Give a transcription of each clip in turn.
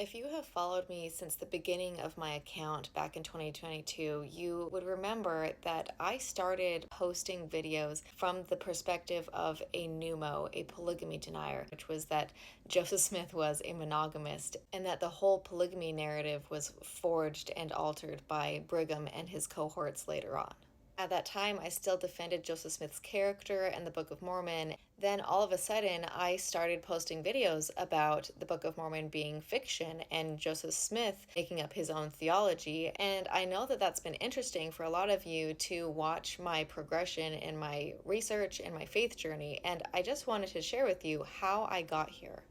If you have followed me since the beginning of my account back in 2022, you would remember that I started posting videos from the perspective of a Numo, a polygamy denier, which was that Joseph Smith was a monogamist and that the whole polygamy narrative was forged and altered by Brigham and his cohorts later on. At that time, I still defended Joseph Smith's character and the Book of Mormon. Then all of a sudden, I started posting videos about the Book of Mormon being fiction and Joseph Smith making up his own theology. And I know that that's been interesting for a lot of you to watch my progression in my research and my faith journey. And I just wanted to share with you how I got here.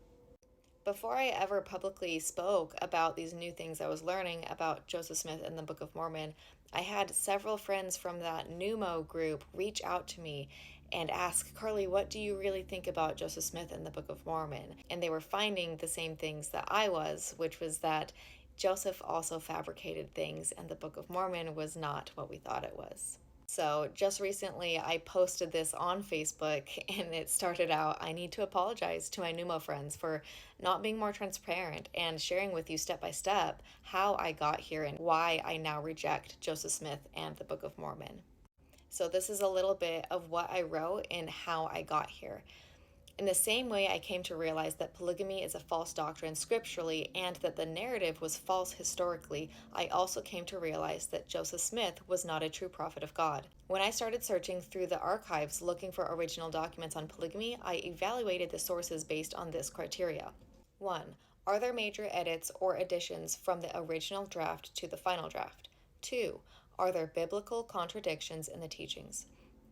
Before I ever publicly spoke about these new things I was learning about Joseph Smith and the Book of Mormon, I had several friends from that Numo group reach out to me and ask, Carly, what do you really think about Joseph Smith and the Book of Mormon? And they were finding the same things that I was, which was that Joseph also fabricated things and the Book of Mormon was not what we thought it was. So just recently I posted this on Facebook and it started out, I need to apologize to my Numo friends for not being more transparent and sharing with you step by step how I got here and why I now reject Joseph Smith and the Book of Mormon. So this is a little bit of what I wrote and how I got here. In the same way, I came to realize that polygamy is a false doctrine scripturally and that the narrative was false historically, I also came to realize that Joseph Smith was not a true prophet of God. When I started searching through the archives looking for original documents on polygamy, I evaluated the sources based on this criteria. 1. Are there major edits or additions from the original draft to the final draft? 2. Are there biblical contradictions in the teachings?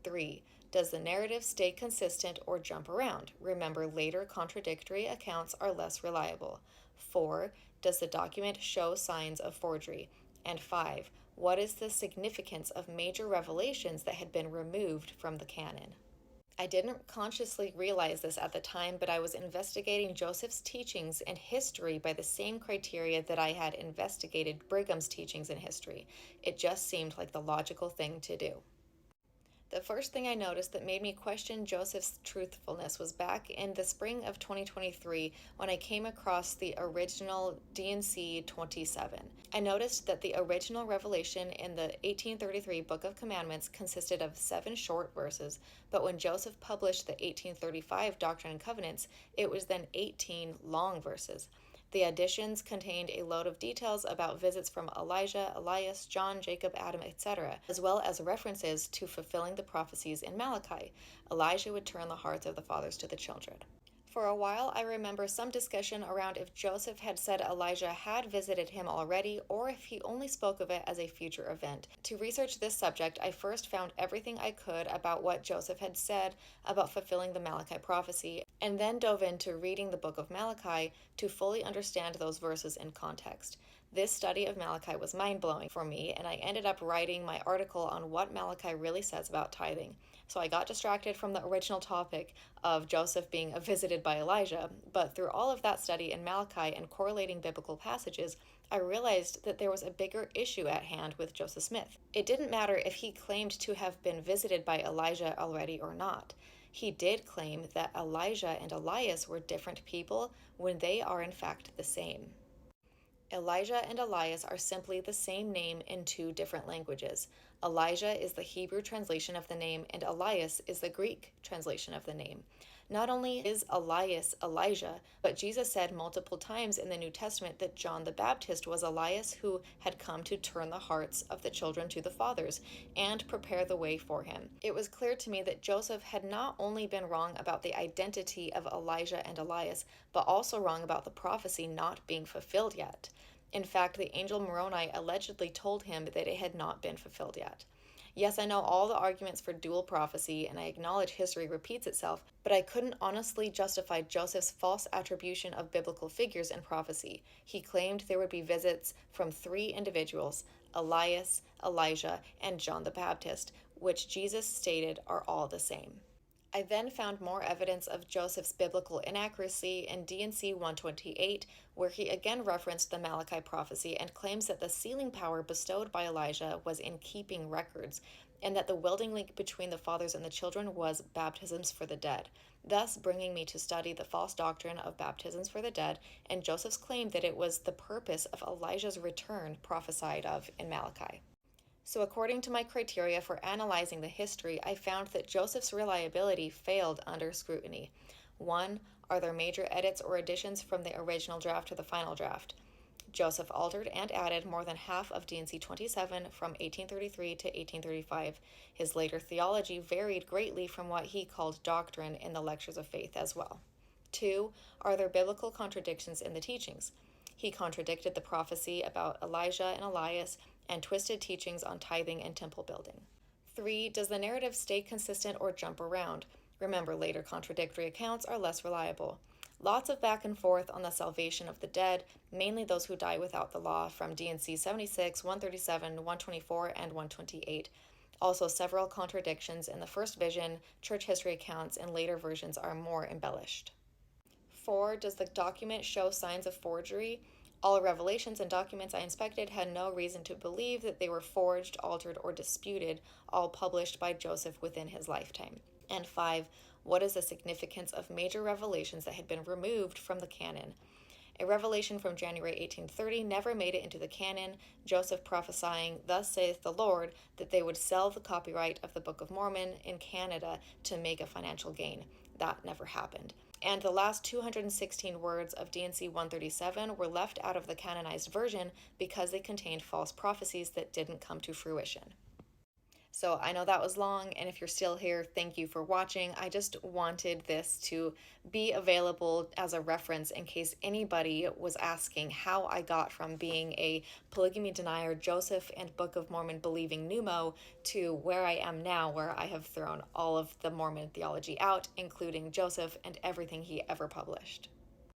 3. Does the narrative stay consistent or jump around? Remember, later contradictory accounts are less reliable. 4. Does the document show signs of forgery? And 5. What is the significance of major revelations that had been removed from the canon? I didn't consciously realize this at the time, but I was investigating Joseph's teachings and history by the same criteria that I had investigated Brigham's teachings and history. It just seemed like the logical thing to do. The first thing I noticed that made me question Joseph's truthfulness was back in the spring of 2023 when I came across the original D&C 27. I noticed that the original revelation in the 1833 Book of Commandments consisted of 7 short verses, but when Joseph published the 1835 Doctrine and Covenants, it was then 18 long verses. The additions contained a load of details about visits from Elijah, Elias, John, Jacob, Adam, etc., as well as references to fulfilling the prophecies in Malachi. Elijah would turn the hearts of the fathers to the children. For a while, I remember some discussion around if Joseph had said Elijah had visited him already or if he only spoke of it as a future event. To research this subject, I first found everything I could about what Joseph had said about fulfilling the Malachi prophecy, and then dove into reading the book of Malachi to fully understand those verses in context. This study of Malachi was mind-blowing for me, and I ended up writing my article on what Malachi really says about tithing. So I got distracted from the original topic of Joseph being visited by Elijah, but through all of that study in Malachi and correlating biblical passages, I realized that there was a bigger issue at hand with Joseph Smith. It didn't matter if he claimed to have been visited by Elijah already or not. He did claim that Elijah and Elias were different people when they are in fact the same. Elijah and Elias are simply the same name in 2 different languages. Elijah is the Hebrew translation of the name, and Elias is the Greek translation of the name. Not only is Elias Elijah, but Jesus said multiple times in the New Testament that John the Baptist was Elias who had come to turn the hearts of the children to the fathers and prepare the way for him. It was clear to me that Joseph had not only been wrong about the identity of Elijah and Elias, but also wrong about the prophecy not being fulfilled yet. In fact, the angel Moroni allegedly told him that it had not been fulfilled yet. Yes, I know all the arguments for dual prophecy, and I acknowledge history repeats itself, but I couldn't honestly justify Joseph's false attribution of biblical figures in prophecy. He claimed there would be visits from 3 individuals, Elias, Elijah, and John the Baptist, which Jesus stated are all the same. I then found more evidence of Joseph's biblical inaccuracy in D&C 128, where he again referenced the Malachi prophecy and claims that the sealing power bestowed by Elijah was in keeping records. and that the welding link between the fathers and the children was baptisms for the dead, thus bringing me to study the false doctrine of baptisms for the dead and Joseph's claim that it was the purpose of Elijah's return prophesied of in Malachi. So according to my criteria for analyzing the history, I found that Joseph's reliability failed under scrutiny. 1. Are there major edits or additions from the original draft to the final draft? Joseph altered and added more than half of D&C 27 from 1833 to 1835. His later theology varied greatly from what he called doctrine in the Lectures of Faith as well. 2. Are there biblical contradictions in the teachings? He contradicted the prophecy about Elijah and Elias and twisted teachings on tithing and temple building. 3. Does the narrative stay consistent or jump around? Remember, later contradictory accounts are less reliable. Lots of back and forth on the salvation of the dead, mainly those who die without the law, from D&C 76, 137, 124, and 128. Also, several contradictions in the first vision, church history accounts, and later versions are more embellished. 4. Does the document show signs of forgery? All revelations and documents I inspected had no reason to believe that they were forged, altered, or disputed, all published by Joseph within his lifetime. And 5. What is the significance of major revelations that had been removed from the canon? A revelation from January 1830 never made it into the canon, Joseph prophesying, "Thus saith the Lord," that they would sell the copyright of the Book of Mormon in Canada to make a financial gain. That never happened. And the last 216 words of D&C 137 were left out of the canonized version because they contained false prophecies that didn't come to fruition. So I know that was long, and if you're still here, thank you for watching. I just wanted this to be available as a reference in case anybody was asking how I got from being a polygamy denier, Joseph, and Book of Mormon believing Numo to where I am now, where I have thrown all of the Mormon theology out, including Joseph and everything he ever published.